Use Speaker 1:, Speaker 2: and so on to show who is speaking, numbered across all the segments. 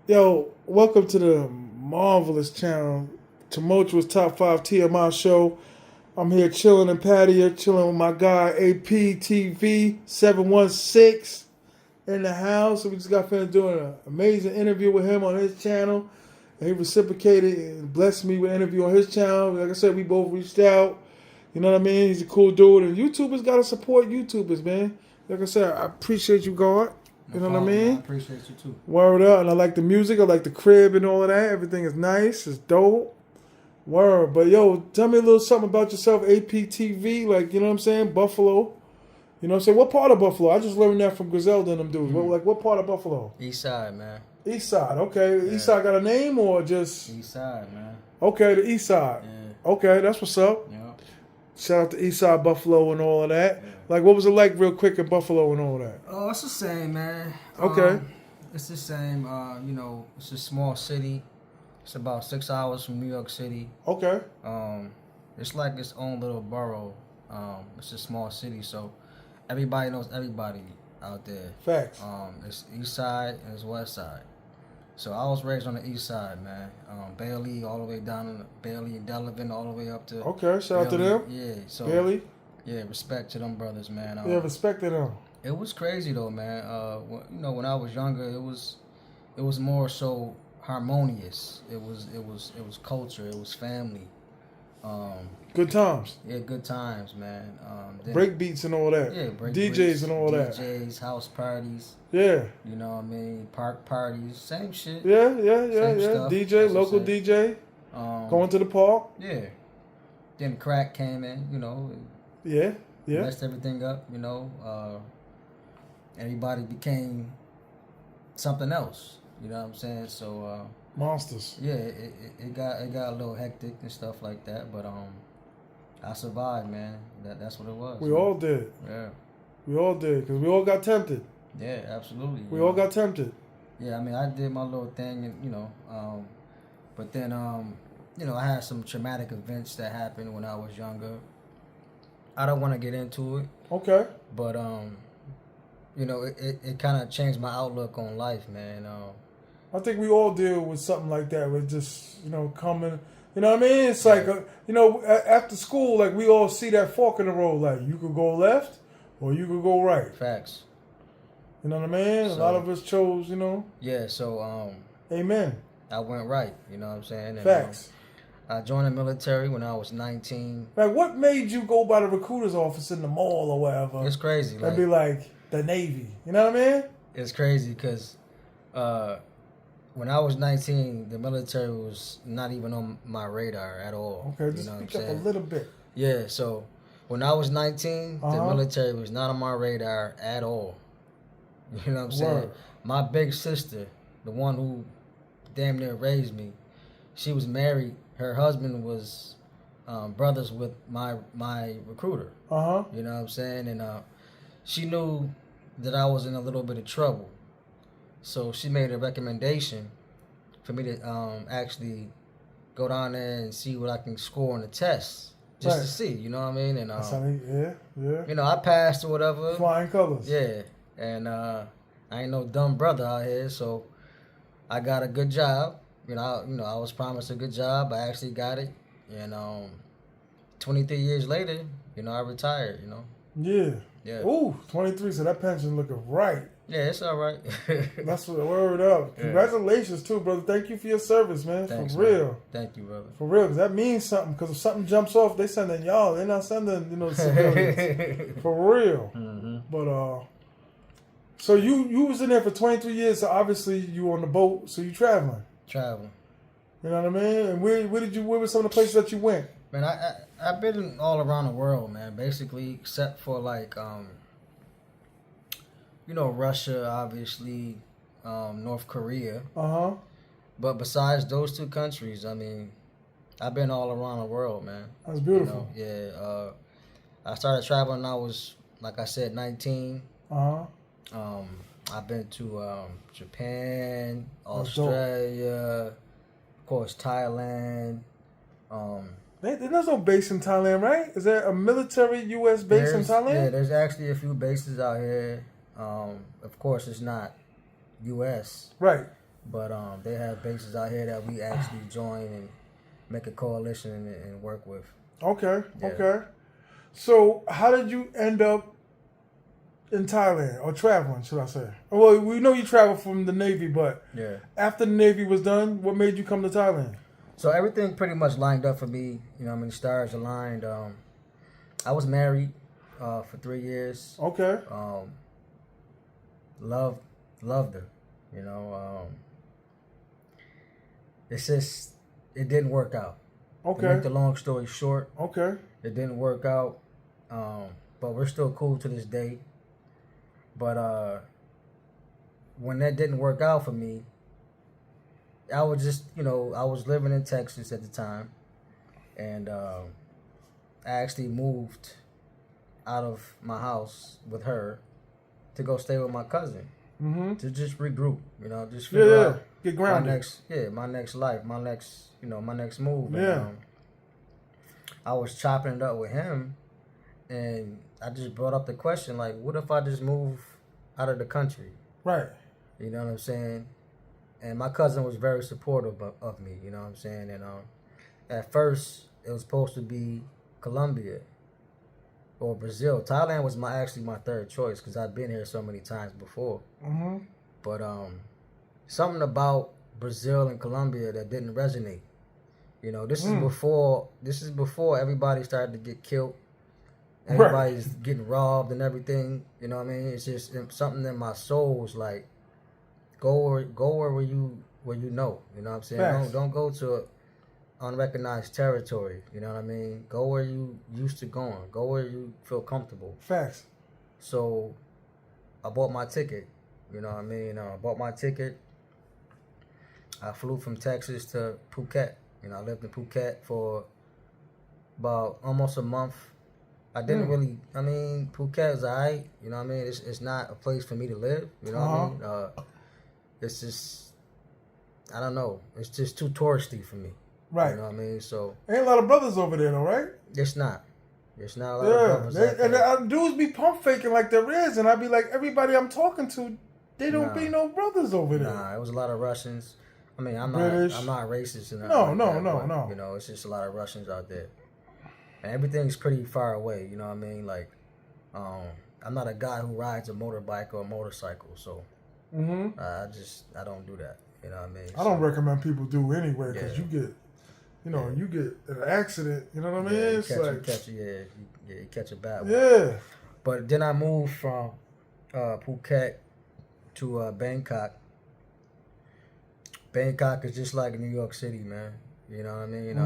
Speaker 1: Yo, welcome to the marvelous channel, tumultuous top 5 TMI show. I'm here chilling in Pattaya, chilling with my guy APTV716 in the house. We just got finished doing an amazing interview with him on his channel. And he reciprocated and blessed me with an interview on his channel. Like I said, we both reached out. You know what I mean? He's a cool dude. And YouTubers got to support YouTubers, man. Like I said, I appreciate you, God. You know what I mean?
Speaker 2: I appreciate you too.
Speaker 1: Word up. And I like the music. I like the crib and all of that. Everything is nice. It's dope. Word. But yo, tell me a little something about yourself, APTV. Like, you know what I'm saying? Buffalo. You know what I'm saying? What part of Buffalo? I just learned that from Griselda and them dudes. What part of Buffalo?
Speaker 2: East side, man.
Speaker 1: East side. Okay.
Speaker 2: Yeah.
Speaker 1: East side got a name or just?
Speaker 2: East side, man.
Speaker 1: Okay, the east side.
Speaker 2: Yeah.
Speaker 1: Okay, that's what's up.
Speaker 2: Yeah.
Speaker 1: Shout out to East Side Buffalo and all of that.
Speaker 2: Yeah.
Speaker 1: Like, what was it like real quick in Buffalo and all that?
Speaker 2: Oh, it's the same, man.
Speaker 1: Okay.
Speaker 2: It's the same. It's a small city. It's about 6 hours from New York City.
Speaker 1: Okay.
Speaker 2: It's like its own little borough. It's a small city, so everybody knows everybody out there.
Speaker 1: Facts.
Speaker 2: It's east side and it's west side. So I was raised on the east side, man. Bailey all the way down to Bailey and Delavan all the way up to.
Speaker 1: Okay, shout out to them.
Speaker 2: Yeah, so
Speaker 1: Bailey.
Speaker 2: Yeah, respect to them brothers, man.
Speaker 1: Yeah, respect to them.
Speaker 2: It was crazy though, man. When I was younger, it was more so harmonious. It was culture. It was family.
Speaker 1: Good times.
Speaker 2: Yeah, good times, man.
Speaker 1: Break beats and all that.
Speaker 2: Yeah,
Speaker 1: DJs and all that.
Speaker 2: DJs, house parties.
Speaker 1: Yeah.
Speaker 2: You know what I mean? Park parties, same shit.
Speaker 1: Yeah.
Speaker 2: Same stuff.
Speaker 1: DJ,
Speaker 2: That's
Speaker 1: local
Speaker 2: what I'm
Speaker 1: DJ. Going to the park.
Speaker 2: Yeah. Then crack came in,
Speaker 1: Yeah.
Speaker 2: messed everything up, everybody became something else. You know what I'm saying? So
Speaker 1: Monsters.
Speaker 2: yeah, it got a little hectic and stuff like that, but I survived, man. That's what it was.
Speaker 1: We all did.
Speaker 2: Yeah.
Speaker 1: We all did because we all got tempted.
Speaker 2: Yeah, absolutely.
Speaker 1: We all got tempted.
Speaker 2: Yeah, I mean, I did my little thing, and but then I had some traumatic events that happened when I was younger. I don't want to get into it.
Speaker 1: Okay.
Speaker 2: But it kind of changed my outlook on life, man.
Speaker 1: I think we all deal with something like that. With just coming. You know what I mean? It's like after school, like we all see that fork in the road. Like you could go left or you could go right.
Speaker 2: Facts.
Speaker 1: You know what I mean?
Speaker 2: So,
Speaker 1: a lot of us chose,
Speaker 2: Yeah. So
Speaker 1: Amen.
Speaker 2: I went right. You know what I'm saying? And,
Speaker 1: Facts.
Speaker 2: I joined the military when I was 19.
Speaker 1: Like, what made you go by the recruiter's office in the mall or whatever?
Speaker 2: It's crazy.
Speaker 1: That'd be like the Navy. You know what I mean?
Speaker 2: It's crazy because when I was 19, the military was not even on my radar at all.
Speaker 1: Okay, just speak up a little bit.
Speaker 2: Yeah, so when I was 19, the military was not on my radar at all. You know what I'm saying?
Speaker 1: Word.
Speaker 2: My big sister, the one who damn near raised me, she was married. Her husband was brothers with my recruiter. You know what I'm saying? And she knew that I was in a little bit of trouble. So she made a recommendation for me to actually go down there and see what I can score on the test. Just to see, you know what I mean? And I passed or whatever.
Speaker 1: Flying colors.
Speaker 2: Yeah. And I ain't no dumb brother out here, so I got a good job. I was promised a good job. I actually got it. And 23 years later, I retired,
Speaker 1: Yeah.
Speaker 2: Yeah.
Speaker 1: Ooh, 23, so that pension looking right.
Speaker 2: Yeah, it's all right.
Speaker 1: That's what the word up.
Speaker 2: Yeah.
Speaker 1: Congratulations, too, brother. Thank you for your service, man.
Speaker 2: Thanks,
Speaker 1: for real.
Speaker 2: Man. Thank you, brother.
Speaker 1: For real, because that means something. Because if something jumps off, they sending y'all. They're not sending, civilians. For real.
Speaker 2: Mm-hmm.
Speaker 1: But, so you was in there for 23 years, so obviously you on the boat, so you traveling.
Speaker 2: Traveling.
Speaker 1: You know what I mean? And where were some of the places that you went?
Speaker 2: Man, I've been all around the world, man. Basically, except for like, Russia, obviously, North Korea. But besides those two countries, I mean, I've been all around the world, man.
Speaker 1: That's beautiful.
Speaker 2: I started traveling when I was, like I said, 19. I've been to Japan, Australia, of course, Thailand.
Speaker 1: There's no base in Thailand, right? Is there a military U.S. base in Thailand?
Speaker 2: Yeah, there's actually a few bases out here. Of course, it's not U.S.
Speaker 1: Right.
Speaker 2: but they have bases out here that we actually join and make a coalition and work with.
Speaker 1: Okay,
Speaker 2: Yeah.
Speaker 1: okay. So how did you end up in Thailand, or traveling, should I say? Well, we know you traveled from the Navy, but
Speaker 2: Yeah.
Speaker 1: after the Navy was done, what made you come to Thailand?
Speaker 2: So everything pretty much lined up for me. You know, I mean, the stars aligned. I was married for 3 years.
Speaker 1: Okay.
Speaker 2: Loved her. You know, it's just it didn't work out.
Speaker 1: Okay.
Speaker 2: To make the long story short,
Speaker 1: okay,
Speaker 2: it didn't work out. But we're still cool to this day. But when that didn't work out for me, I was just, I was living in Texas at the time, and I actually moved out of my house with her to go stay with my cousin to just regroup, just figure out
Speaker 1: get grounded.
Speaker 2: my next life, my next move.
Speaker 1: Yeah.
Speaker 2: And, I was chopping it up with him, and I just brought up the question, like, what if I just move out of the country?
Speaker 1: Right.
Speaker 2: You know what I'm saying? And my cousin was very supportive of me, you know what I'm saying? And at first, it was supposed to be Colombia or Brazil. Thailand was actually my third choice because I'd been here so many times before.
Speaker 1: Mm-hmm.
Speaker 2: But something about Brazil and Colombia that didn't resonate. This is before everybody started to get killed. Everybody's getting robbed and everything. You know what I mean? It's just something in my soul was like, go where you know. You know what I'm saying? Don't go to unrecognized territory. You know what I mean? Go where you used to going. Go where you feel comfortable.
Speaker 1: Facts.
Speaker 2: So I bought my ticket. You know what I mean? I bought my ticket. I flew from Texas to Phuket. I lived in Phuket for about almost a month. I didn't really, Phuket is alright. You know what I mean? It's not a place for me to live. You know what I mean? It's just, I don't know. It's just too touristy for me.
Speaker 1: Right.
Speaker 2: You know what I mean? So
Speaker 1: ain't a lot of brothers over there, though, right?
Speaker 2: It's not. It's not a lot of brothers.
Speaker 1: And dudes be pump faking like there is, and I be like, everybody I'm talking to, they don't be no brothers over there.
Speaker 2: Nah, it was a lot of Russians. I'm
Speaker 1: British.
Speaker 2: not racist.
Speaker 1: No.
Speaker 2: It's just a lot of Russians out there. And everything's pretty far away, you know what I mean? Like, I'm not a guy who rides a motorbike or a motorcycle, so I don't do that, you know what I mean?
Speaker 1: I don't recommend people do anyway, because you get, you get an accident, you know what I mean?
Speaker 2: You catch a bad one.
Speaker 1: Yeah.
Speaker 2: But then I moved from Phuket to Bangkok. Bangkok is just like New York City, man. You know what I mean?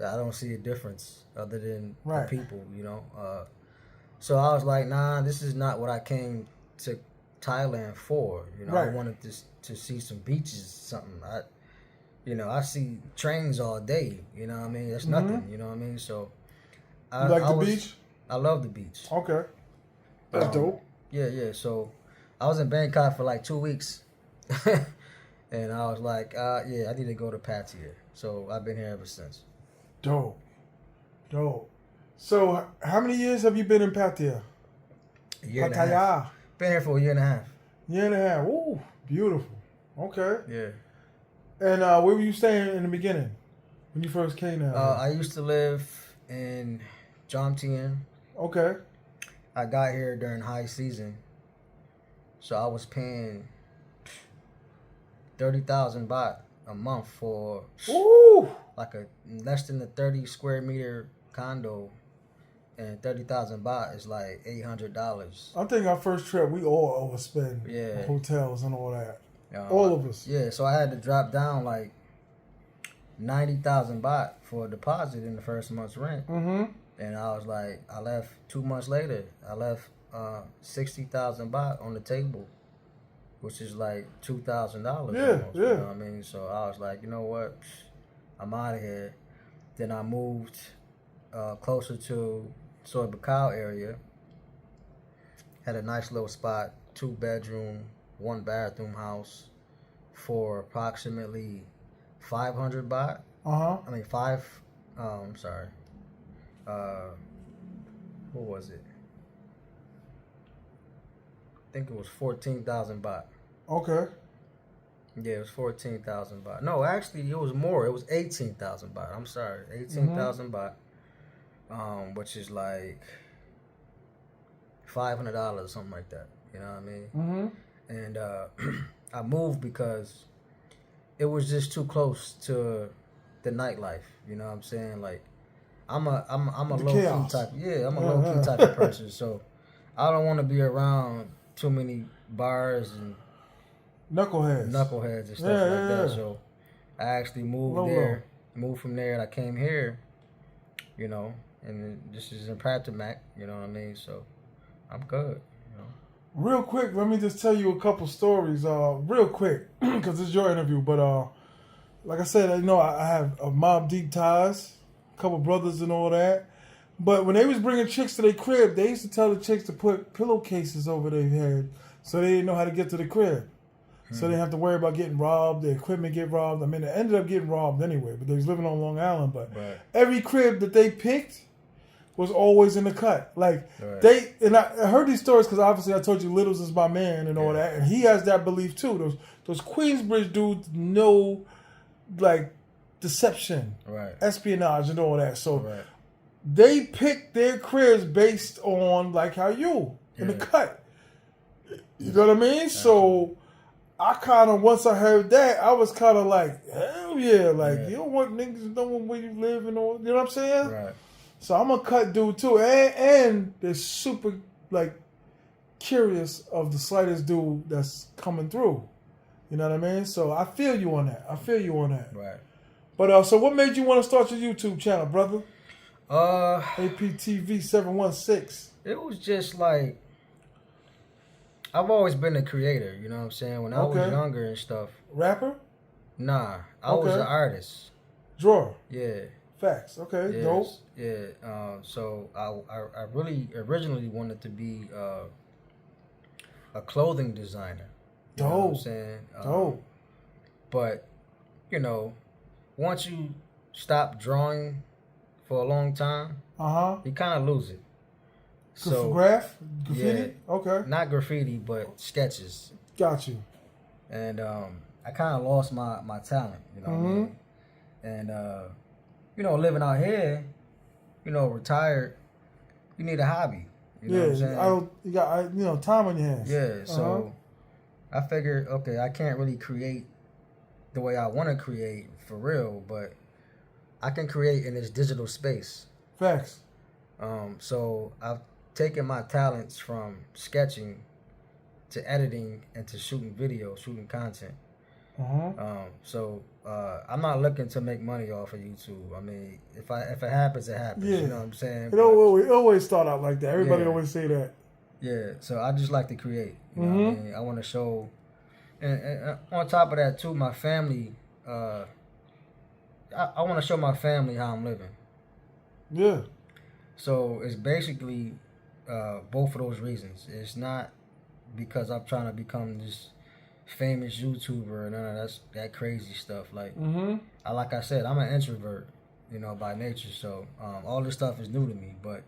Speaker 2: I don't see a difference other than the people, So I was like, nah, this is not what I came to Thailand for. I wanted to see some beaches, something. I see trains all day. You know what I mean? That's nothing. You know what I mean? So
Speaker 1: you like the beach?
Speaker 2: I love the beach.
Speaker 1: Okay, that's dope.
Speaker 2: Yeah. So I was in Bangkok for like 2 weeks, and I was like, I need to go to Pattaya. So I've been here ever since.
Speaker 1: Dope. So, how many years have you been in Pattaya?
Speaker 2: A year and a half. Been here for a year and a half.
Speaker 1: Year and a half. Ooh, beautiful. Okay.
Speaker 2: Yeah.
Speaker 1: And where were you staying in the beginning when you first came down?
Speaker 2: I used to live in Jomtien.
Speaker 1: Okay.
Speaker 2: I got here during high season, so I was paying 30,000 baht a month for like a less than a 30 square meter condo, and 30,000 baht is like $800.
Speaker 1: I think our first trip we all overspend.
Speaker 2: Yeah.
Speaker 1: Hotels and all that. All of us.
Speaker 2: Yeah, so I had to drop down like 90,000 baht for a deposit in the first month's rent. And I was like, I left 2 months later. I left 60,000 baht on the table, which is like $2,000 almost.
Speaker 1: Yeah.
Speaker 2: You know what I mean? So I was like, you know what? I'm out of here. Then I moved closer to Soy Bacow area. Had a nice little spot, 2-bedroom, 1-bathroom house for approximately 500 baht. What was it? I think it was 14,000 baht.
Speaker 1: Okay.
Speaker 2: Yeah, it was 14,000 baht. No, actually, it was more. It was 18,000 baht. I'm sorry, 18,000 baht. Which is like $500, something like that. You know what I mean?
Speaker 1: Mm-hmm.
Speaker 2: And I moved because it was just too close to the nightlife. You know what I'm saying? Like, I'm a low key type. Yeah, I'm a low key type of person. So I don't want to be around too many bars and
Speaker 1: knuckleheads
Speaker 2: and stuff like that. So I actually moved there. Moved from there, and I came here. You know, and this is in Pattaya. You know what I mean? So I'm good. You know.
Speaker 1: Real quick, let me just tell you a couple stories. Real quick, because it's your interview. But like I said, I have Mob Deep ties, a couple brothers and all that. But when they was bringing chicks to their crib, they used to tell the chicks to put pillowcases over their head so they didn't know how to get to the crib. So they didn't have to worry about getting robbed, their equipment get robbed. I mean, they ended up getting robbed anyway, but they was living on Long Island. But every crib that they picked was always in the cut. Like, and I heard these stories because obviously I told you Littles is my man and all that, and he has that belief too. Those Queensbridge dudes know, like, deception, espionage and all that. So they picked their cribs based on, like, how you, in the cut. You know what I mean? So I kind of, once I heard that, I was kind of like, hell yeah. Like, you don't want niggas knowing where you live and all, you know what I'm saying?
Speaker 2: Right.
Speaker 1: So I'm a cut dude too. And they're super, like, curious of the slightest dude that's coming through. You know what I mean? So I feel you on that.
Speaker 2: Right.
Speaker 1: But so what made you want to start your YouTube channel, brother? APTV716.
Speaker 2: It was just like, I've always been a creator, you know what I'm saying? When I was younger and stuff.
Speaker 1: Rapper?
Speaker 2: Nah, I was an artist.
Speaker 1: Drawer?
Speaker 2: Yeah.
Speaker 1: Facts. Okay, dope.
Speaker 2: Yeah. So I really originally wanted to be a clothing designer. You know what I'm saying?
Speaker 1: Dope.
Speaker 2: But, you know, once you stop drawing for a long time, you kind of lose it. So
Speaker 1: graffiti?
Speaker 2: Yeah,
Speaker 1: okay.
Speaker 2: Not graffiti, but sketches.
Speaker 1: Got you.
Speaker 2: And I kind of lost my talent, you know what I mean? And, you know, living out here, you know, retired, you need a hobby. You know what I'm saying?
Speaker 1: You got time on your hands.
Speaker 2: Yeah, so I figured, okay, I can't really create the way I want to create for real, but I can create in this digital space.
Speaker 1: Facts.
Speaker 2: So I've taken my talents from sketching to editing and to shooting video, shooting content. So I'm not looking to make money off of YouTube. I mean, if it happens, it happens.
Speaker 1: Yeah.
Speaker 2: You know what I'm saying?
Speaker 1: It always start out like that. Everybody always say that.
Speaker 2: Yeah. So I just like to create. You know what I mean? I want to show, and on top of that too, my family. I want to show my family how I'm living.
Speaker 1: Yeah.
Speaker 2: So it's basically both of those reasons. It's not because I'm trying to become this famous YouTuber and none of that crazy stuff. Like, like I said, I'm an introvert, you know, by nature. So all this stuff is new to me, but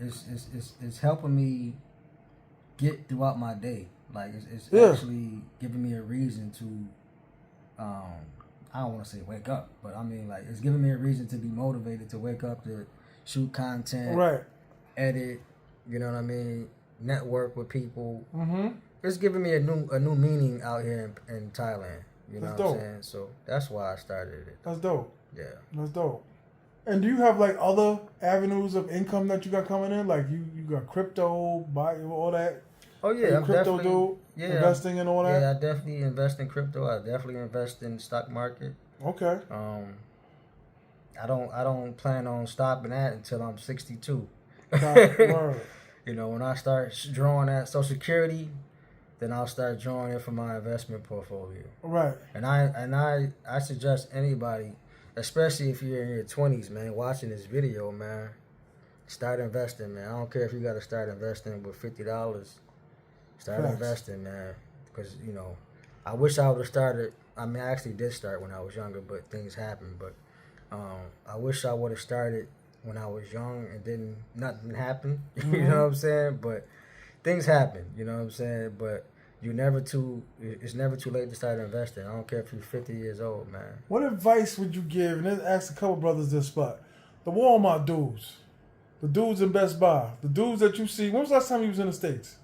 Speaker 2: it's helping me get throughout my day. Like it's actually giving me a reason to I don't want to say wake up, but I mean, like, it's giving me a reason to be motivated to wake up, to shoot content, edit, you know what I mean, network with people. It's giving me a new meaning out here in Thailand. You know what I'm saying? So that's why I started it.
Speaker 1: That's dope.
Speaker 2: Yeah.
Speaker 1: That's dope. And do you have, like, other avenues of income that you got coming in? Like, you got crypto, buy all that?
Speaker 2: Oh, yeah. I'm
Speaker 1: crypto
Speaker 2: definitely
Speaker 1: investing and all that?
Speaker 2: Yeah, I definitely invest in crypto. I definitely invest in the stock market.
Speaker 1: Okay.
Speaker 2: I don't plan on stopping that until I'm 62. You know, when I start drawing that Social Security, then I'll start drawing it from my investment portfolio.
Speaker 1: Right.
Speaker 2: And I suggest anybody, especially if you're in your 20s, man, watching this video, man, start investing, man. I don't care if you got to start investing with $50. Start investing, man, because, you know, I wish I would have started. I mean, I actually did start when I was younger, but things happened. But I wish I would have started when I was young and nothing happened. You know what I'm saying? But things happen, you know what I'm saying? But it's never too late to start investing. I don't care if you're 50 years old, man.
Speaker 1: What advice would you give? And then ask a couple brothers this spot. The Walmart dudes. The dudes in Best Buy. The dudes that you see. When was the last time you was in the States?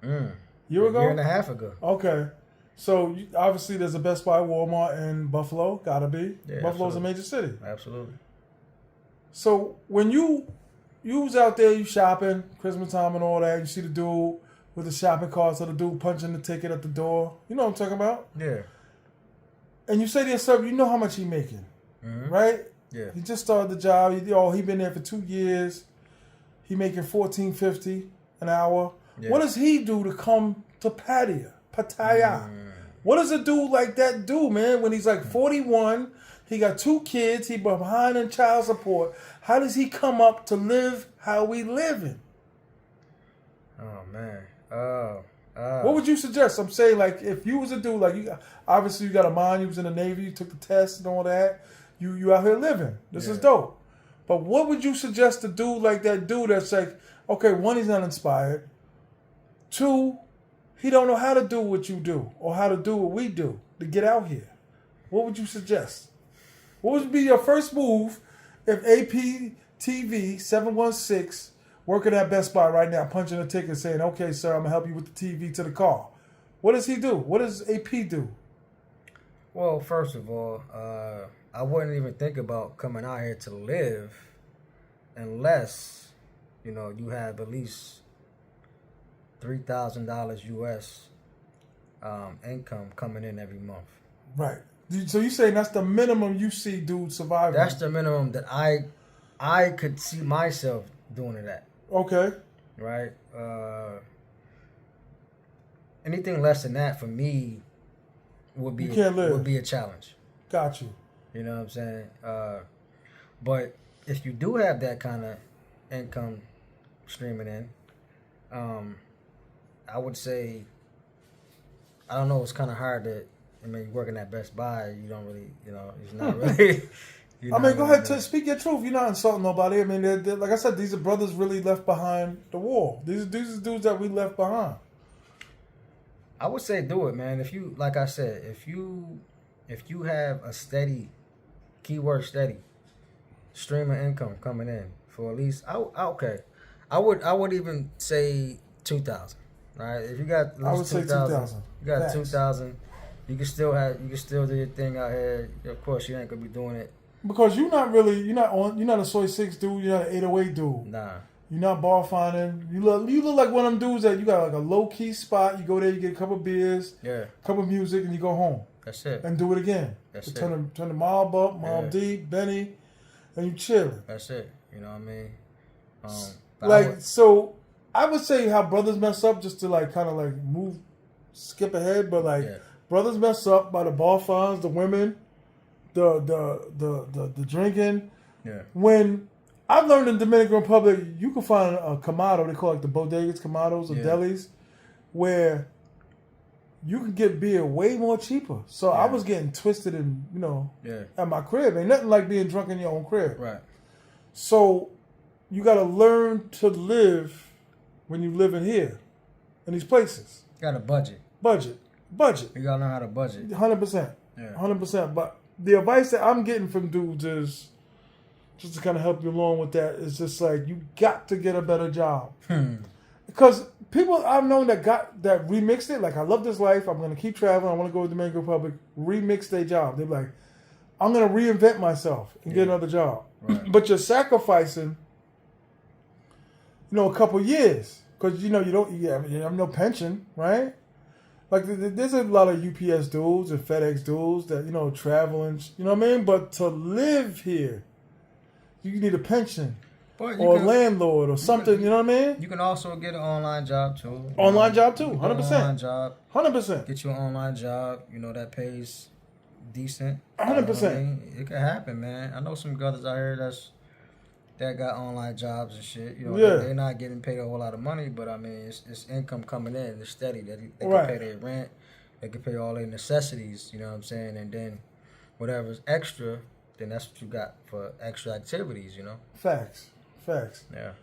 Speaker 1: Year ago?
Speaker 2: A year and a half ago.
Speaker 1: Okay. So, obviously, there's a Best Buy, Walmart in Buffalo. Gotta be.
Speaker 2: Yeah,
Speaker 1: Buffalo's
Speaker 2: absolutely.
Speaker 1: a major city.
Speaker 2: Absolutely.
Speaker 1: So, when you was out there, you shopping, Christmas time and all that, you see the dude with the shopping carts or the dude punching the ticket at the door. You know what I'm talking about?
Speaker 2: Yeah.
Speaker 1: And you say to yourself, you know how much he making, right?
Speaker 2: Yeah.
Speaker 1: He just started the job. He been there for 2 years. He making $14.50 an hour. Yeah. What does he do to come to Pattaya? What does a dude like that do, man? When he's like 41, he got 2 kids, he behind in child support. How does he come up to live how we living?
Speaker 2: Oh man.
Speaker 1: What would you suggest? I'm saying, like, if you was a dude, like, obviously you got a mind, you was in the Navy, you took the test and all that. You out here living. This is dope. But what would you suggest to do like that dude that's like, okay, 1, he's not inspired. 2, he don't know how to do what you do or how to do what we do to get out here. What would you suggest? What would be your first move if APTV716 working at Best Buy right now, punching a ticket saying, okay, sir, I'm going to help you with the TV to the car? What does he do? What does AP do?
Speaker 2: Well, first of all, I wouldn't even think about coming out here to live unless, you have at least $3,000 US income coming in every month.
Speaker 1: Right. So you saying that's the minimum you see dudes surviving?
Speaker 2: That's the minimum that I could see myself doing it at.
Speaker 1: Okay.
Speaker 2: Right? Anything less than that for me would be a challenge.
Speaker 1: Got you.
Speaker 2: You know what I'm saying? But if you do have that kind of income streaming in, I would say, I don't know, it's kind of hard to, working at Best Buy, you don't really, it's not really.
Speaker 1: Go ahead, speak your truth. You're not insulting nobody. They're, like I said, these are brothers really left behind the war. These are dudes that we left behind.
Speaker 2: I would say do it, man. If you, like I said, if you have a steady, keyword steady, stream of income coming in for at least, I would even say 2,000. Right? If you got,
Speaker 1: I would say 2,000.
Speaker 2: You got 2,000. You can still do your thing out here. Of course, you ain't gonna be doing it
Speaker 1: because you're not a soy 6 dude. You're not an 808 dude.
Speaker 2: Nah.
Speaker 1: You're not bar finding. You look like one of them dudes that you got like a low key spot. You go there, you get a couple beers, couple music, and you go home.
Speaker 2: That's it.
Speaker 1: And do it again.
Speaker 2: That's it.
Speaker 1: Turn the mob up, Mob Deep, Benny, and you chilling.
Speaker 2: That's it. You know what I mean?
Speaker 1: So I would say how brothers mess up, just to kind of skip ahead, but brothers mess up by the bar funds, the women, the drinking.
Speaker 2: Yeah.
Speaker 1: When I've learned in Dominican Republic, you can find a kamado, they call it the bodegas, kamados, or delis, where you can get beer way more cheaper. So I was getting twisted at my crib. Ain't nothing like being drunk in your own crib.
Speaker 2: Right.
Speaker 1: So you got to learn to live when you live in here, in these places.
Speaker 2: You got to budget.
Speaker 1: Budget. You
Speaker 2: got to learn how to budget.
Speaker 1: 100%.
Speaker 2: Yeah.
Speaker 1: 100%. But the advice that I'm getting from dudes is, just to kind of help you along with that, is just like, you got to get a better job. Because people I've known that remixed it, like, I love this life, I'm going to keep traveling, I want to go to the Dominican Republic, remix their job. They're like, I'm going to reinvent myself and get another job. Right. But you're sacrificing, a couple years. Because, you have no pension, right? Like, there's a lot of UPS dudes and FedEx dudes that, traveling, you know what I mean? But to live here, you need a pension or a landlord or something, you know what I mean?
Speaker 2: You can also get an online job, too.
Speaker 1: 100%.
Speaker 2: Online job.
Speaker 1: 100%.
Speaker 2: Get you an online job, that pays decent.
Speaker 1: 100%.
Speaker 2: It can happen, man. I know some brothers out here that got online jobs and shit. They're not getting paid a whole lot of money, but it's income coming in. It's steady. They can pay their rent. They can pay all their necessities. You know what I'm saying? And then whatever's extra, then that's what you got for extra activities.
Speaker 1: Facts.
Speaker 2: Yeah.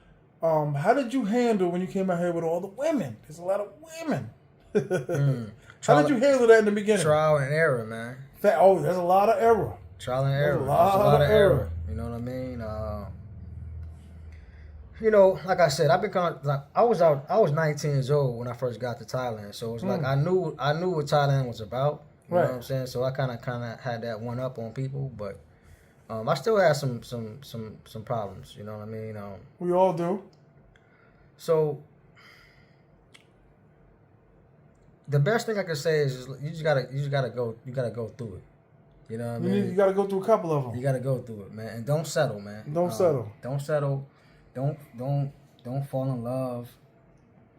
Speaker 1: How did you handle when you came out here with all the women? There's a lot of women. How did you handle that in the beginning?
Speaker 2: Trial and error, man.
Speaker 1: There's a lot of error.
Speaker 2: Trial and error.
Speaker 1: There's a lot of error.
Speaker 2: You know what I mean? You know, like I said, I've been I was 19 years old when I first got to Thailand, so it's like I knew what Thailand was about. You know what I'm saying? So I kind of had that one up on people, but I still had some problems. You know what I mean?
Speaker 1: We all do.
Speaker 2: So the best thing I can say is you just gotta go through it. You know what I mean?
Speaker 1: You gotta go through a couple of them.
Speaker 2: You gotta go through it, man, and don't settle, man.
Speaker 1: Don't settle.
Speaker 2: Don't settle. Don't fall in love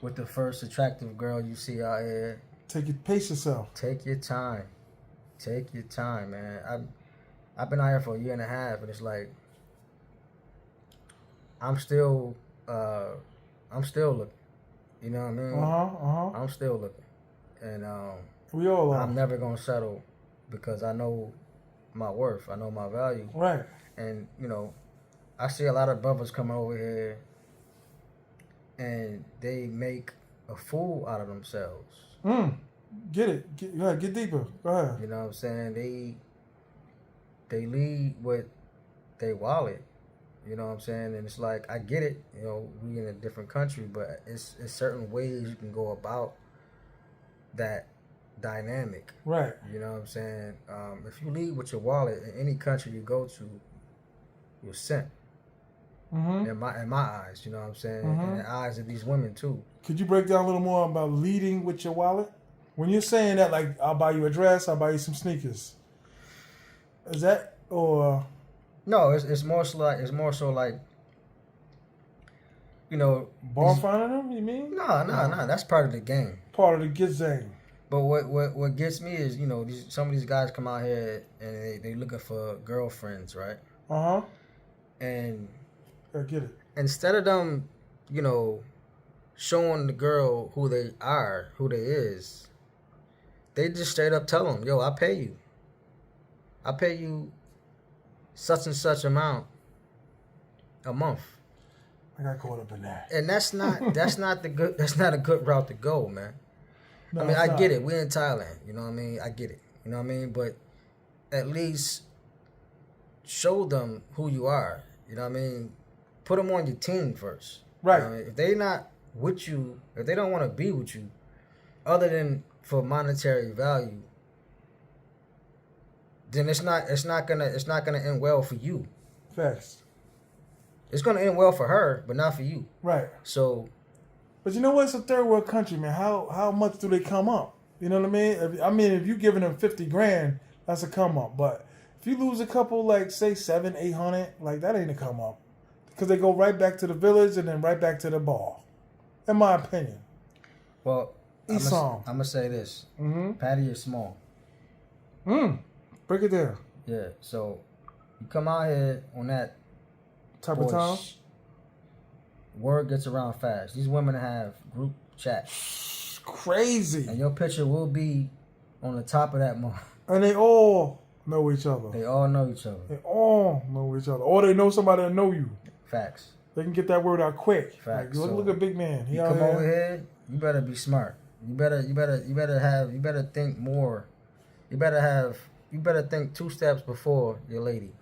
Speaker 2: with the first attractive girl you see out here.
Speaker 1: Pace yourself.
Speaker 2: Take your time. Take your time, man. I've been out here for a year and a half, and it's like I'm still looking. You know what I mean? I'm still looking, and
Speaker 1: we all are.
Speaker 2: I'm never gonna settle because I know my worth. I know my value.
Speaker 1: Right.
Speaker 2: And you know, I see a lot of brothers coming over here, and they make a fool out of themselves.
Speaker 1: Get it. Get deeper. Go ahead.
Speaker 2: You know what I'm saying? They lead with their wallet. You know what I'm saying? And it's like, I get it. You know, we in a different country, but it's certain ways you can go about that dynamic.
Speaker 1: Right.
Speaker 2: You know what I'm saying? If you lead with your wallet in any country you go to, you're sent. In my eyes, you know what I'm saying? In the eyes of these women too. Could
Speaker 1: you break down a little more about leading with your wallet? When you're saying that, like, I'll buy you a dress, I'll buy you some sneakers. Is that or?
Speaker 2: No, it's more so like, you know,
Speaker 1: bar finding them. You mean?
Speaker 2: No. That's part of the game.
Speaker 1: Part of the game.
Speaker 2: But what gets me is, you know, some of these guys come out here and they looking for girlfriends, right? And
Speaker 1: I get it.
Speaker 2: Instead of them, you know, showing the girl who they are, who they is, they just straight up tell them, yo, I pay you such and such amount a month.
Speaker 1: I got caught up in that.
Speaker 2: And that's not a good route to go, man. No, I mean, I get it. We're in Thailand, you know what I mean? I get it. You know what I mean? But at least show them who you are. You know what I mean? Put them on your team first.
Speaker 1: Right.
Speaker 2: You know what I mean? If they not with you, if they don't want to be with you, other than for monetary value, then it's not gonna end well for you.
Speaker 1: Facts.
Speaker 2: It's gonna end well for her, but not for you.
Speaker 1: Right.
Speaker 2: So.
Speaker 1: But you know what? It's a third world country, man. How much do they come up? You know what I mean? If you giving them $50,000, that's a come up. But if you lose a couple, like say 700-800, like that ain't a come up, because they go right back to the village and then right back to the bar. In my opinion.
Speaker 2: Well, I'm gonna say this. Pattaya is small.
Speaker 1: Break it down.
Speaker 2: Yeah. So you come out here on that
Speaker 1: type of time.
Speaker 2: Word gets around fast. These women have group chats.
Speaker 1: Crazy.
Speaker 2: And your picture will be on the top of that month.
Speaker 1: And they all know each other.
Speaker 2: They all know each other.
Speaker 1: They all know each other. Or they know somebody that know you.
Speaker 2: Facts.
Speaker 1: They can get that word out quick.
Speaker 2: Facts.
Speaker 1: Like, look at big man.
Speaker 2: You come over here, you better be smart. You better think more. You better think 2 steps before your lady.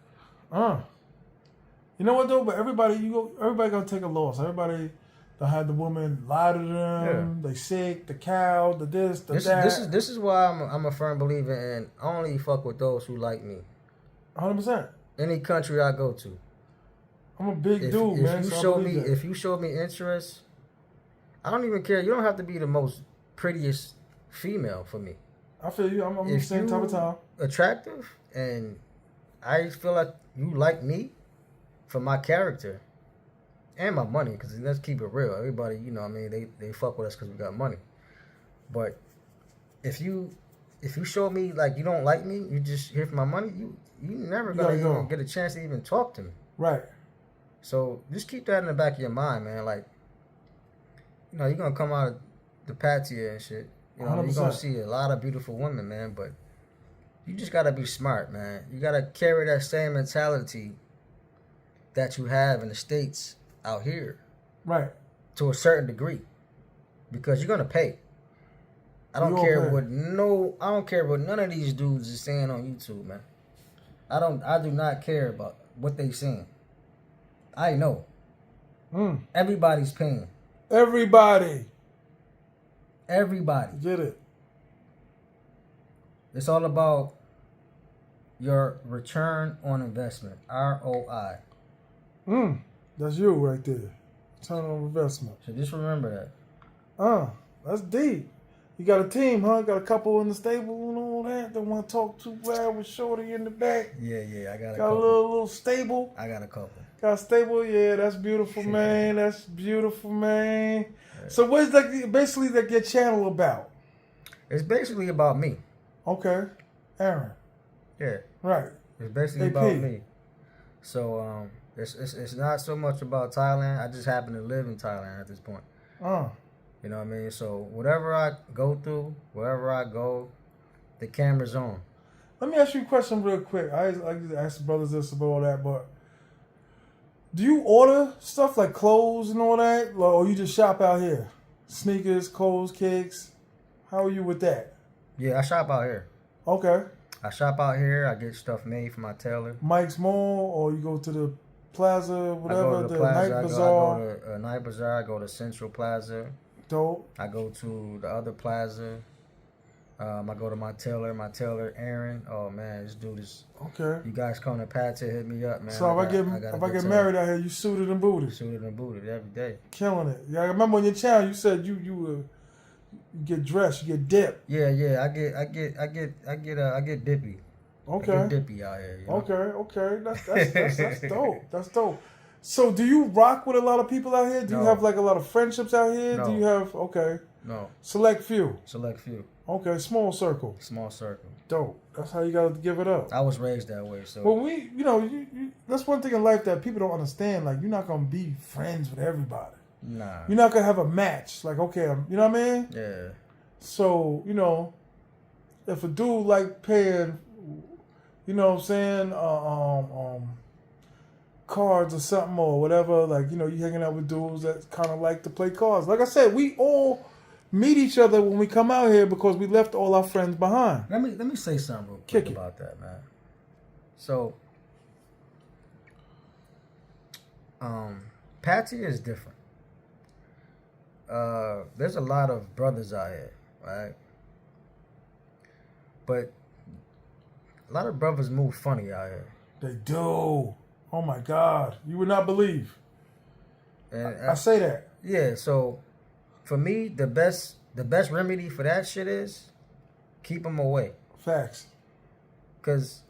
Speaker 1: You know what though? But everybody gonna take a loss. Everybody that had the woman lie to them. Yeah. They sick, the cow, the this, the that.
Speaker 2: This is why I'm a firm believer in only fuck with those who like me.
Speaker 1: 100%.
Speaker 2: Any country I go to.
Speaker 1: I'm a big dude, man.
Speaker 2: If you show me interest, I don't even care. You don't have to be the most prettiest female for me.
Speaker 1: I feel you. I'm the same type of time.
Speaker 2: Attractive, and I feel like you like me for my character and my money, because let's keep it real. Everybody, you know what I mean, they fuck with us because we got money. But if you show me like you don't like me, you just here for my money, you never gonna even get a chance to even talk to me.
Speaker 1: Right.
Speaker 2: So just keep that in the back of your mind, man. Like, you know, you're gonna come out of the Pattaya and shit. You know, 100%. You're gonna see a lot of beautiful women, man, but you just gotta be smart, man. You gotta carry that same mentality that you have in the States out here.
Speaker 1: Right.
Speaker 2: To a certain degree. Because you're gonna pay. I don't care what none of these dudes is saying on YouTube, man. I do not care about what they saying. I know. Everybody's paying.
Speaker 1: Everybody.
Speaker 2: Get
Speaker 1: it.
Speaker 2: It's all about your return on investment. ROI.
Speaker 1: That's you right there. Return on investment.
Speaker 2: So just remember that.
Speaker 1: That's deep. You got a team, huh? Got a couple in the stable and all that. Don't want to talk too loud with Shorty in the back.
Speaker 2: Yeah, I got a couple.
Speaker 1: Got a little stable.
Speaker 2: I got a couple.
Speaker 1: Got a stable, yeah. That's beautiful, man. That's beautiful, man. So what is that basically that your channel about?
Speaker 2: It's basically about me.
Speaker 1: Okay. Aaron.
Speaker 2: Yeah.
Speaker 1: Right.
Speaker 2: It's basically about me. So it's not so much about Thailand. I just happen to live in Thailand at this point. You know what I mean? So whatever I go through, wherever I go, the camera's on.
Speaker 1: Let me ask you a question real quick. I ask the brothers this about all that, but do you order stuff like clothes and all that? Or you just shop out here? Sneakers, clothes, kicks? How are you with that?
Speaker 2: Yeah, I shop out here.
Speaker 1: Okay.
Speaker 2: I shop out here. I get stuff made for my tailor.
Speaker 1: Mike's Mall, or you go to the Plaza, whatever,
Speaker 2: I go to
Speaker 1: the
Speaker 2: Plaza,
Speaker 1: Night Bazaar.
Speaker 2: I go to Night Bazaar. I go to Central Plaza.
Speaker 1: Dope.
Speaker 2: I go to the other plaza. I go to my tailor Aaron. Oh man, this dude is okay. You guys come to Pattaya, hit me up, man.
Speaker 1: So if I get married out here, you suited and booted.
Speaker 2: Suited and booted every day.
Speaker 1: Killing it. Yeah, I remember on your channel you said you get dressed, you get dipped.
Speaker 2: Yeah. I get dippy.
Speaker 1: Okay.
Speaker 2: I get dippy out here. You know?
Speaker 1: Okay. That's dope. That's dope. So do you rock with a lot of people out here? Do you have like a lot of friendships out here?
Speaker 2: No.
Speaker 1: Do you have
Speaker 2: No.
Speaker 1: Select few.
Speaker 2: Okay,
Speaker 1: small circle. Dope. That's how you gotta give it up.
Speaker 2: I was raised that way, so.
Speaker 1: Well, that's one thing in life that people don't understand. Like, you're not gonna be friends with everybody.
Speaker 2: Nah.
Speaker 1: You're not gonna have a match. Like, okay, you know what I mean?
Speaker 2: Yeah.
Speaker 1: So, if a dude like paying, you know what I'm saying, cards or something or whatever, like, you hanging out with dudes that kind of like to play cards. Like I said, we all meet each other when we come out here because we left all our friends behind.
Speaker 2: Let me say something real quick about that, man. So, Pattaya is different. There's a lot of brothers out here, right? But a lot of brothers move funny out here.
Speaker 1: They do. Oh my God. You would not believe. And I say that.
Speaker 2: Yeah, so for me, the best remedy for that shit is keep them away.
Speaker 1: Facts.
Speaker 2: Because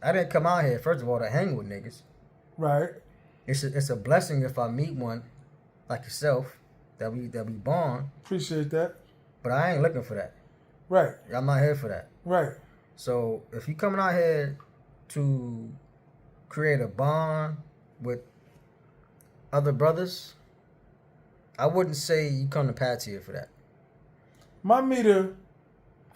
Speaker 2: I didn't come out here, first of all, to hang with niggas.
Speaker 1: Right.
Speaker 2: It's a blessing if I meet one like yourself that we bond.
Speaker 1: Appreciate that.
Speaker 2: But I ain't looking for that.
Speaker 1: Right.
Speaker 2: I'm not here for that.
Speaker 1: Right.
Speaker 2: So if you coming out here to create a bond with other brothers, I wouldn't say you come to Pattaya for that.
Speaker 1: My meter,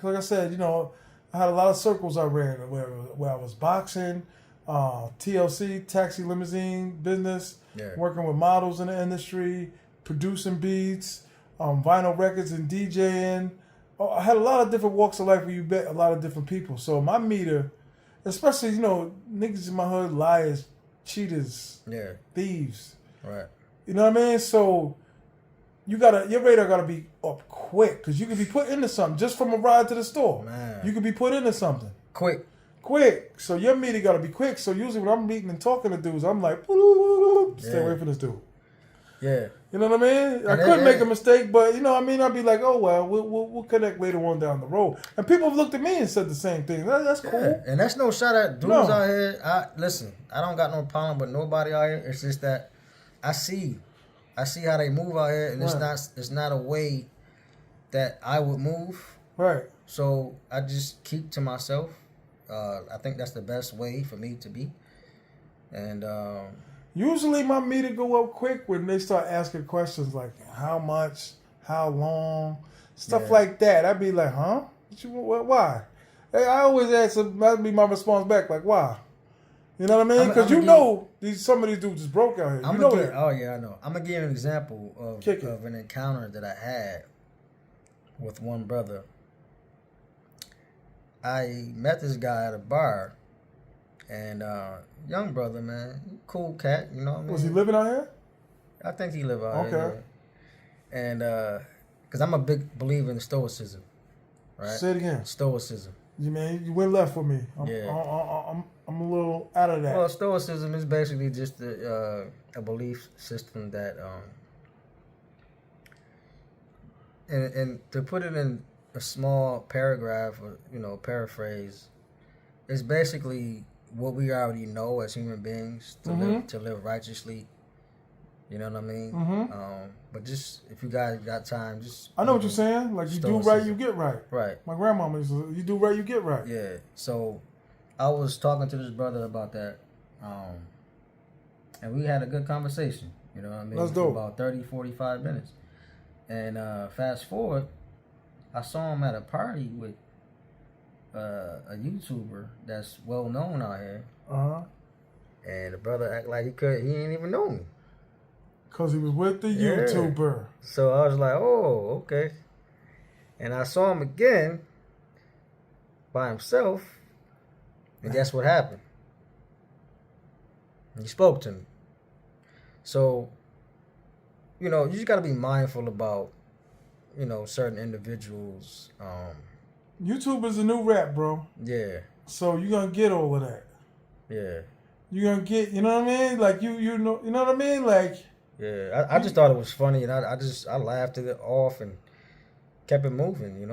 Speaker 1: like I said, I had a lot of circles I ran where I was boxing, TLC, taxi limousine business, working with models in the industry, producing beats, vinyl records and DJing. I had a lot of different walks of life where you met a lot of different people. So my meter, especially, niggas in my hood, liars, cheaters, thieves.
Speaker 2: Right.
Speaker 1: You know what I mean? So your radar gotta be up quick, because you could be put into something just from a ride to the store. Man. You could be put into something.
Speaker 2: Quick.
Speaker 1: So your meter gotta be quick. So usually when I'm meeting and talking to dudes, I'm like, stay away from this dude.
Speaker 2: Yeah.
Speaker 1: You know what I mean? I could make a mistake, but I'd be like, oh well, we'll connect later on down the road. And people have looked at me and said the same thing. That's cool.
Speaker 2: Yeah. And that's no shot at dudes out here. Listen, I don't got no problem with nobody out here. It's just that I see how they move out here, and it's not a way that I would move.
Speaker 1: Right.
Speaker 2: So I just keep to myself. I think that's the best way for me to be. And
Speaker 1: usually my meter go up quick when they start asking questions like how much, how long, stuff like that. I'd be like, huh? Why? I always ask, that'd be my response back, like, why? You know what I mean? Because some of these dudes is broke out here. That.
Speaker 2: Oh yeah, I know. I'm gonna give you an example of an encounter that I had with one brother. I met this guy at a bar, and young brother, man, cool cat, you know what I mean?
Speaker 1: Was he living out here?
Speaker 2: I think he live out here.
Speaker 1: Okay.
Speaker 2: Yeah. And because I'm a big believer in stoicism, right?
Speaker 1: Say it again.
Speaker 2: Stoicism.
Speaker 1: You went left with me. I'm a little out of that.
Speaker 2: Well, stoicism is basically just a belief system that, and to put it in a small paragraph, or paraphrase, it's basically what we already know as human beings to live righteously. You know what I mean?
Speaker 1: Mm-hmm.
Speaker 2: But just if you guys got time, just
Speaker 1: I know what you're saying. Like you do right, you get right.
Speaker 2: Right.
Speaker 1: My grandmama used to, you do right, you get right.
Speaker 2: Yeah. So I was talking to this brother about that, and we had a good conversation. You know what I mean?
Speaker 1: That's dope.
Speaker 2: For about 30, 45 minutes. And fast forward, I saw him at a party with a YouTuber that's well known out here. And the brother act like he didn't even know me.
Speaker 1: Because he was with the YouTuber.
Speaker 2: So I was like, oh, okay. And I saw him again by himself. And guess what happened? He spoke to me. So, you just got to be mindful about, certain individuals.
Speaker 1: YouTube is the new rap, bro.
Speaker 2: Yeah.
Speaker 1: So you're going to get all of that.
Speaker 2: Yeah.
Speaker 1: You're going to get, you know what I mean? Like, you know what I mean? Like...
Speaker 2: Yeah, I just thought it was funny, and I laughed it off and kept it moving,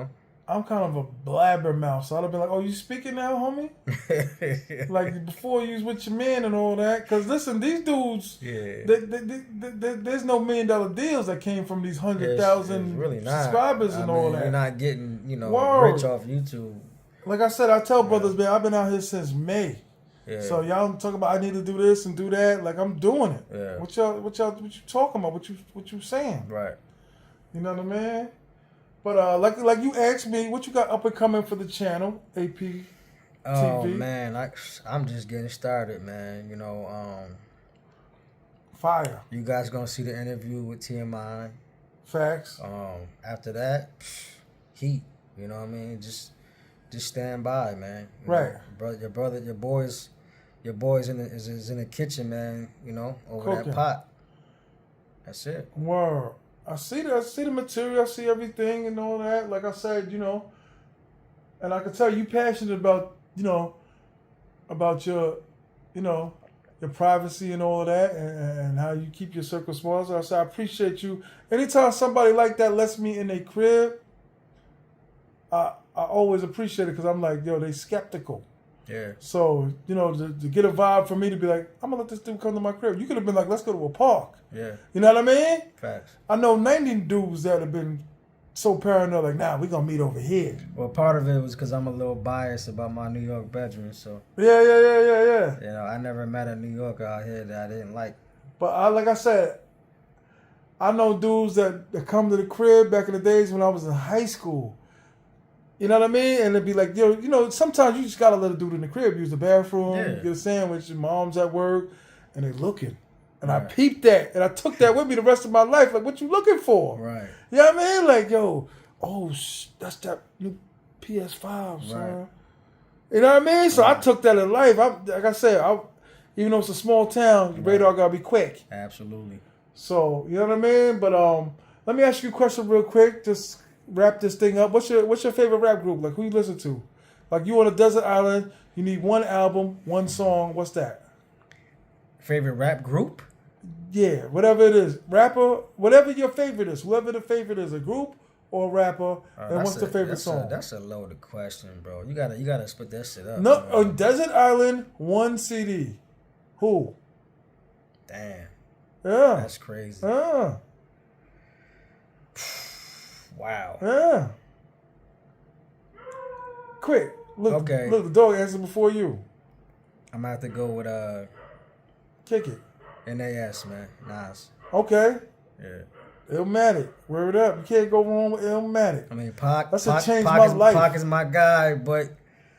Speaker 1: I'm kind of a blabbermouth, so I'd have been like, "Oh, you speaking now, homie?" Like before you was with your man and all that. Because listen, these dudes, there's no $1 million deals that came from these 100,000
Speaker 2: really
Speaker 1: subscribers and all that.
Speaker 2: You're not getting, rich off YouTube.
Speaker 1: Like I said, I tell brothers, man, I've been out here since May.
Speaker 2: Yeah.
Speaker 1: So y'all talk about I need to do this and do that. Like I'm doing it.
Speaker 2: Yeah.
Speaker 1: What you talking about? What you saying?
Speaker 2: Right.
Speaker 1: You know what I mean? But like you asked me, what you got up and coming for the channel, APTV?
Speaker 2: Oh man, I'm just getting started, man.
Speaker 1: Fire.
Speaker 2: You guys gonna see the interview with TMI.
Speaker 1: Facts.
Speaker 2: After that, heat. You know what I mean? Just stand by, man.
Speaker 1: Right.
Speaker 2: Your boys is in the kitchen, man. Over
Speaker 1: Cooking.
Speaker 2: that pot. That's it.
Speaker 1: Word. I see the material. I see everything and all that. Like I said, and I can tell you passionate about, about your, your privacy and all of that, and how you keep your circle small. So I said I appreciate you. Anytime somebody like that lets me in their crib, I always appreciate it because I'm like, yo, they skeptical.
Speaker 2: Yeah.
Speaker 1: So, to get a vibe from me to be like, I'm going to let this dude come to my crib. You could have been like, let's go to a park.
Speaker 2: Yeah.
Speaker 1: You know what I mean?
Speaker 2: Facts.
Speaker 1: I know 90 dudes that have been so paranoid, like, nah, we're going to meet over here.
Speaker 2: Well, part of it was because I'm a little biased about my New York bedroom, so.
Speaker 1: Yeah.
Speaker 2: I never met a New Yorker out here that I didn't like.
Speaker 1: But like I said, I know dudes that come to the crib back in the days when I was in high school. You know what I mean? And it'd be like, sometimes you just got to let a dude in the crib use the bathroom, get a sandwich, your mom's at work, and they looking. And I peeped that, and I took that with me the rest of my life. Like, what you looking for?
Speaker 2: Right.
Speaker 1: You know what I mean? Like, yo, that's that new PS5, son. Right. You know what I mean? So I took that in life. Like I said, even though it's a small town, your radar got to be quick.
Speaker 2: Absolutely.
Speaker 1: So, you know what I mean? But let me ask you a question real quick. Just wrap this thing up. What's your favorite rap group? Like, who you listen to? Like, you on a desert island, you need one album, one song. What's that?
Speaker 2: Favorite rap group?
Speaker 1: Yeah, whatever it is. Rapper, whatever your favorite is. Whoever the favorite is, a group or a rapper. And what's the favorite song?
Speaker 2: That's a loaded question, bro. You gotta split that shit up.
Speaker 1: No, on Desert Island, one CD. Who?
Speaker 2: Damn.
Speaker 1: Yeah.
Speaker 2: That's crazy.
Speaker 1: Yeah.
Speaker 2: Wow.
Speaker 1: Yeah. Quick. Look, the dog answered before you.
Speaker 2: I'm gonna have to go with
Speaker 1: Kick It.
Speaker 2: NAS, man. Nas.
Speaker 1: Okay.
Speaker 2: Yeah.
Speaker 1: Illmatic. Word up. You can't go wrong with Illmatic.
Speaker 2: I mean, Pac.
Speaker 1: That's changed my life.
Speaker 2: Pac is my guy, but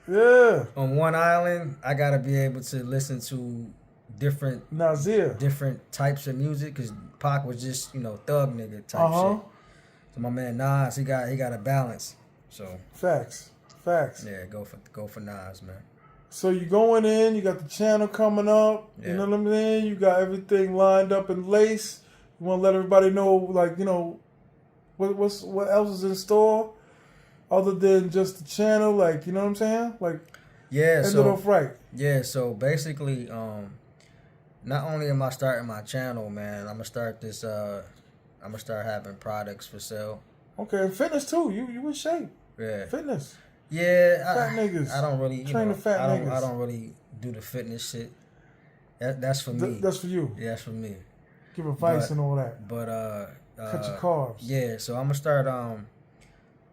Speaker 1: yeah,
Speaker 2: on one island, I gotta be able to listen to different types of music because Pac was just thug nigga type shit. So my man Nas, he got a balance. So
Speaker 1: facts. Facts.
Speaker 2: Yeah, go for Nas, man.
Speaker 1: So you going in, you got the channel coming up, you know what I'm saying? You got everything lined up in lace. You want to let everybody know, like, you know, what else is in store other than just the channel, like, you know what I'm saying? Like, end it off right.
Speaker 2: Yeah, so basically, not only am I starting my channel, man, I'm gonna start this. I'm gonna start having products for sale.
Speaker 1: Okay, and fitness too. You in shape?
Speaker 2: Yeah,
Speaker 1: fitness.
Speaker 2: Yeah,
Speaker 1: fat niggas.
Speaker 2: I don't really
Speaker 1: train the fat niggas.
Speaker 2: I don't really do the fitness shit. That's for me.
Speaker 1: That's for you.
Speaker 2: Yeah, that's for me.
Speaker 1: Give advice and all that.
Speaker 2: But
Speaker 1: cut your carbs.
Speaker 2: Yeah, so I'm gonna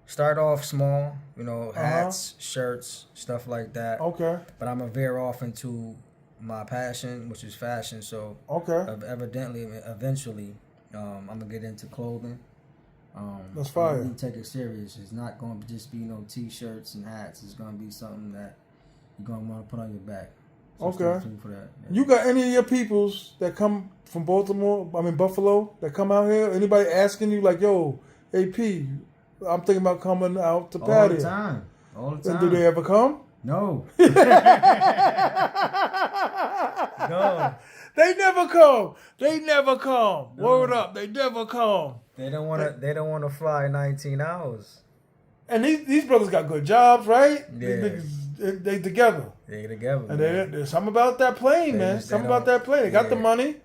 Speaker 2: start off small. You know, hats, shirts, stuff like that.
Speaker 1: Okay.
Speaker 2: But I'm gonna veer off into my passion, which is fashion. So eventually, I'm gonna get into clothing.
Speaker 1: That's fire.
Speaker 2: Really take it serious. It's not going to just be no t-shirts and hats. It's going to be something that you're going to want to put on your back. So
Speaker 1: okay.
Speaker 2: For that. Yeah.
Speaker 1: You got any of your peoples that come from Buffalo, that come out here? Anybody asking you like, yo, AP, I'm thinking about coming out to Pattaya.
Speaker 2: All the time.
Speaker 1: And do they ever come?
Speaker 2: No. No.
Speaker 1: They never come. No. Word up. They never come.
Speaker 2: They don't want to fly 19 hours.
Speaker 1: And these brothers got good jobs, right?
Speaker 2: Yeah.
Speaker 1: They together.
Speaker 2: They together.
Speaker 1: And there's something about that plane, man. Something about that plane. They got the money.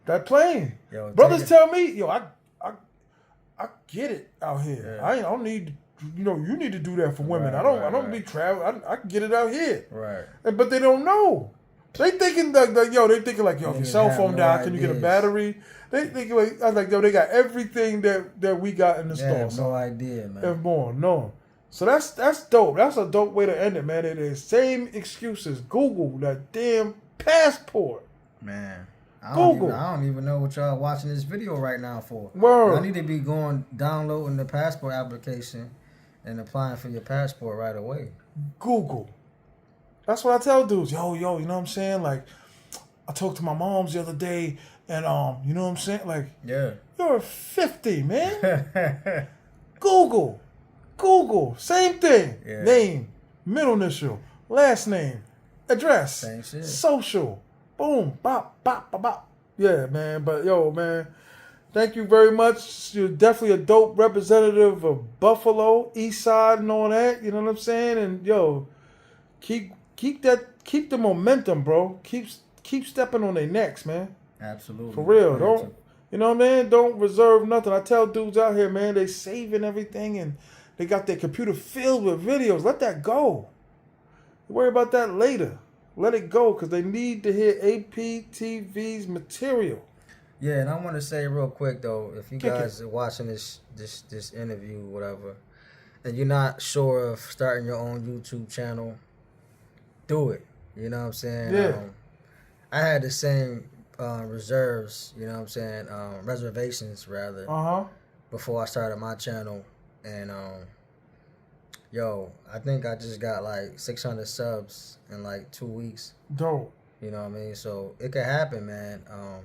Speaker 1: That plane.
Speaker 2: Yo,
Speaker 1: brothers tell me, yo, I get it out here.
Speaker 2: Yeah.
Speaker 1: I don't need, you need to do that for women. I don't be traveling. I can get it out here.
Speaker 2: Right.
Speaker 1: But they don't know. They thinking like if your cell phone died, can you get a battery? They thinking like, I was like, yo, they got everything that we got in the store.
Speaker 2: Have no idea, man.
Speaker 1: And more, no. So that's dope. That's a dope way to end it, man. It is same excuses. Google that damn passport.
Speaker 2: Man. I
Speaker 1: Google.
Speaker 2: don't even know what y'all watching this video right now for.
Speaker 1: Word.
Speaker 2: I need to be downloading the passport application and applying for your passport right away.
Speaker 1: Google. That's what I tell dudes. Yo, you know what I'm saying? Like, I talked to my moms the other day, and you know what I'm saying? Like,
Speaker 2: yeah,
Speaker 1: you're 50, man. Google, same thing. Yeah. Name, middle initial, last name, address,
Speaker 2: same shit.
Speaker 1: Social, boom, bop, bop, bop, bop. Yeah, man. But yo, man, thank you very much. You're definitely a dope representative of Buffalo, East Side, and all that. You know what I'm saying? And yo, keep the momentum, bro. Keep stepping on their necks, man.
Speaker 2: Absolutely.
Speaker 1: For real. Don't, you know what I mean? Don't reserve nothing. I tell dudes out here, man, they saving everything and they got their computer filled with videos. Let that go. Worry about that later. Let it go, because they need to hear APTV's material.
Speaker 2: Yeah, and I want to say real quick though, if you guys are watching this interview, whatever, and you're not sure of starting your own YouTube channel, do it. You know what I'm saying?
Speaker 1: Yeah.
Speaker 2: I had the same reservations rather, before I started my channel, and I think I just got like 600 subs in like 2 weeks.
Speaker 1: Dope.
Speaker 2: You know what I mean? So it could happen, man.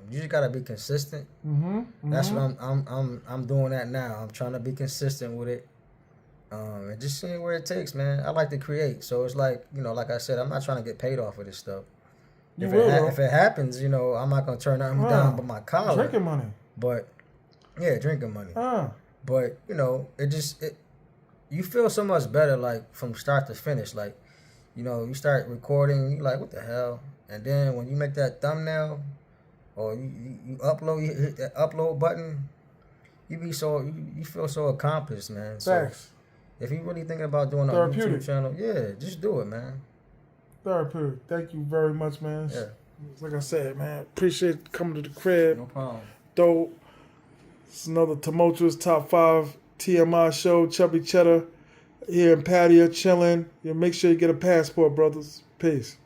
Speaker 2: You just gotta be consistent. That's what I'm doing that now. I'm trying to be consistent with it. And just seeing where it takes, man. I like to create. So it's like, like I said, I'm not trying to get paid off of this stuff. If it happens, I'm not going to turn nothing down but my collar.
Speaker 1: Drinking money.
Speaker 2: But, yeah, drinking money. But, you feel so much better, like, from start to finish. Like, you start recording, you like, what the hell? And then when you make that thumbnail or you upload, you hit that upload button, you feel so accomplished, man.
Speaker 1: Thanks.
Speaker 2: So, if you're really thinking about doing a YouTube channel, yeah, just do it, man.
Speaker 1: Therapeutic. Thank you very much, man.
Speaker 2: Yeah.
Speaker 1: Like I said, man, appreciate coming to the crib.
Speaker 2: No problem.
Speaker 1: Dope. It's another tumultuous top 5 TMI show. Chubby Cheddar here in Pattaya, chilling. Make sure you get a passport, brothers. Peace.